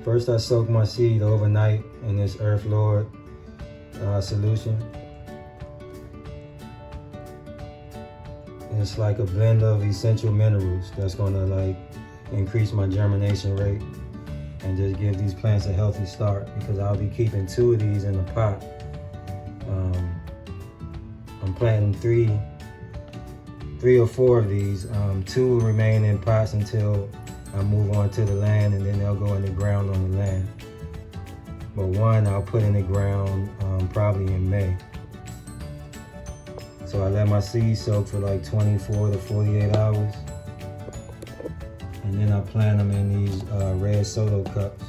First I soak my seed overnight in this Earth Lord solution. It's like a blend of essential minerals that's gonna like increase my germination rate and just give these plants a healthy start, because I'll be keeping 2 of these in the pot. I'm planting three or 4 of these. 2 will remain in pots until I move on to the land, and then they'll go in the ground on the land. But 1 I'll put in the ground probably in May. So I let my seeds soak for like 24 to 48 hours. And then I plant them in these red solo cups.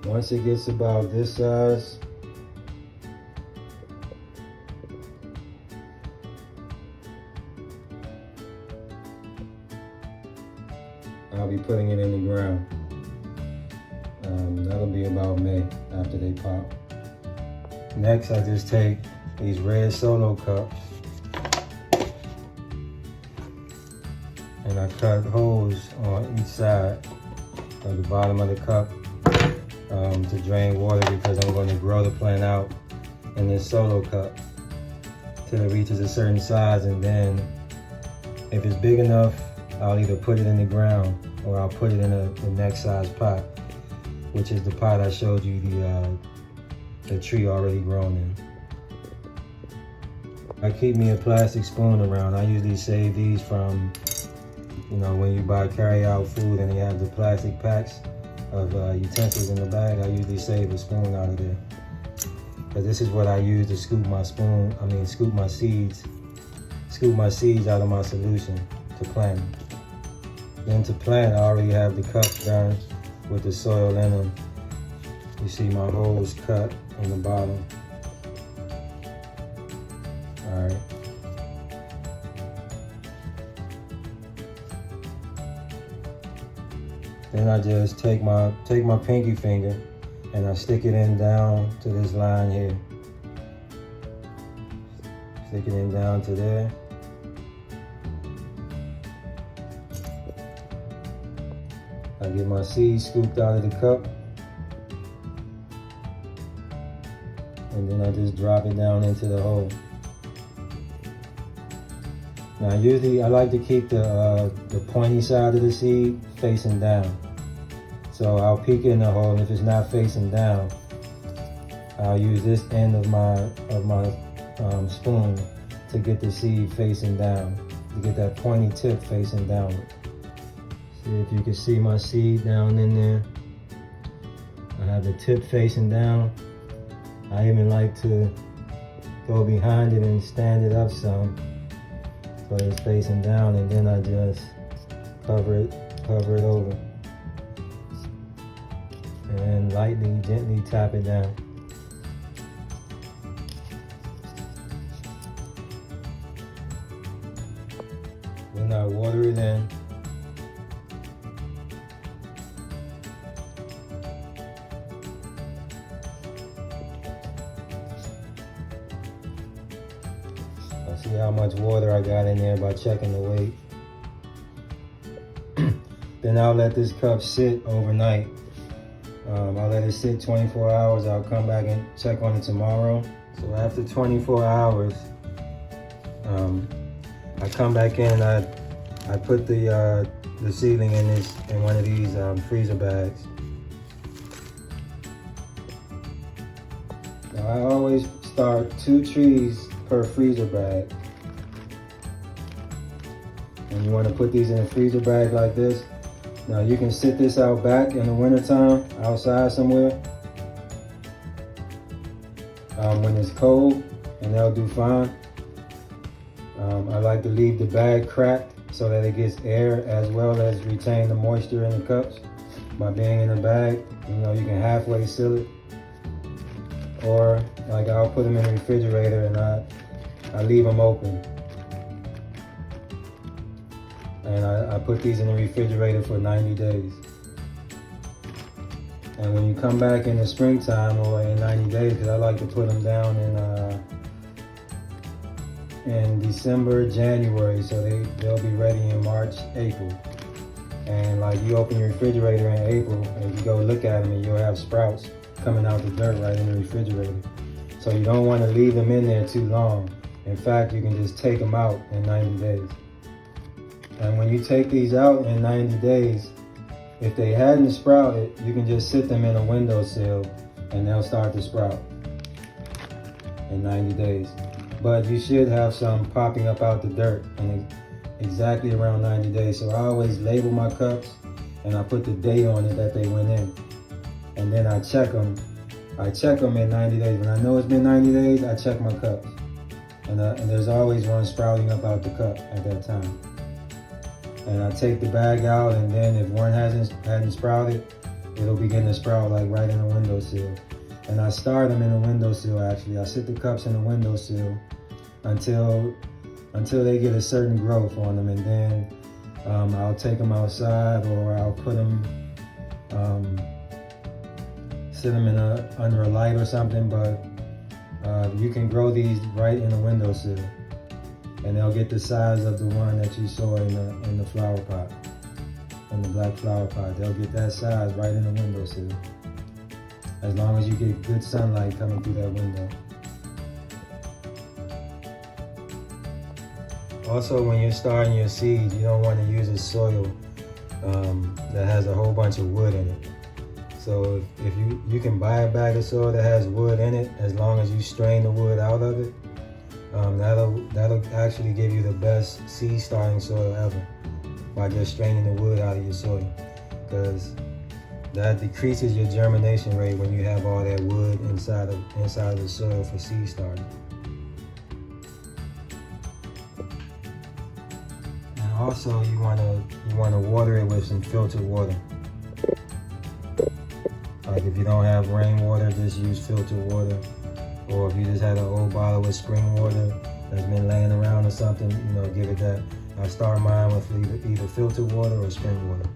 Once it gets about this size, I'll be putting it in the ground. That'll be about May after they pop. Next, I just take these red solo cups and I cut holes on each side of the bottom of the cup to drain water, because I'm going to grow the plant out in this solo cup till it reaches a certain size, and then if it's big enough, I'll either put it in the ground or I'll put it in the next size pot, which is the pot I showed you the tree already grown in. I keep me a plastic spoon around. I usually save these from, you know, when you buy carry-out food and they have the plastic packs of utensils in the bag. I usually save a spoon out of there, because this is what I use to scoop my seeds out of my solution to plant. Then to plant, I already have the cups done with the soil in them. You see my holes cut in the bottom. All right. Then I just take my pinky finger and I stick it in down to this line here. Stick it in down to there. I get my seed scooped out of the cup, and then I just drop it down into the hole. Now usually I like to keep the pointy side of the seed facing down. So I'll peek in the hole, and if it's not facing down, I'll use this end of my spoon to get the seed facing down, to get that pointy tip facing downward. See if you can see my seed down in there. I have the tip facing down. I even like to go behind it and stand it up some so it's facing down, and then I just cover it over. And then lightly, gently tap it down. Then I water it in. I see how much water I got in there by checking the weight. Then I'll let this cup sit overnight. I'll let it sit 24 hours. I'll come back and check on it tomorrow. So after 24 hours, I come back in and I put the seedling in one of these freezer bags. Now I always start 2 trees per freezer bag. And you want to put these in a freezer bag like this. Now you can sit this out back in the wintertime, outside somewhere, when it's cold, and they'll do fine. I like to leave the bag cracked so that it gets air as well as retain the moisture in the cups by being in the bag. You know, you can halfway seal it. Or like I'll put them in the refrigerator and I leave them open. And I put these in the refrigerator for 90 days. And when you come back in the springtime or in 90 days, because I like to put them down in December, January, so they'll be ready in March, April. And like you open your refrigerator in April and you go look at them and you'll have sprouts coming out the dirt right in the refrigerator. So you don't want to leave them in there too long. In fact, you can just take them out in 90 days. And when you take these out in 90 days, if they hadn't sprouted, you can just sit them in a windowsill and they'll start to sprout in 90 days. But you should have some popping up out the dirt in exactly around 90 days. So I always label my cups and I put the date on it that they went in. And then I check them. I check them in 90 days. When I know it's been 90 days, I check my cups. And there's always one sprouting up out the cup at that time. And I take the bag out, and then if one hadn't sprouted, it'll begin to sprout like right in the windowsill. And I start them in the windowsill actually. I sit the cups in the windowsill until they get a certain growth on them, and then I'll take them outside, or I'll put them, sit them in under a light or something. But you can grow these right in the windowsill, and they'll get the size of the one that you saw in the flower pot, in the black flower pot. They'll get that size right in the windowsill, as long as you get good sunlight coming through that window. Also, when you're starting your seed, you don't want to use a soil that has a whole bunch of wood in it. So if you can buy a bag of soil that has wood in it, as long as you strain the wood out of it, that'll actually give you the best seed starting soil ever, by just straining the wood out of your soil, because that decreases your germination rate when you have all that wood inside of the soil for seed starting. And also you want to water it with some filtered water. Like if you don't have rainwater, just use filtered water. Or if you just had an old bottle with spring water that's been laying around or something, give it that. I start mine with either filtered water or spring water.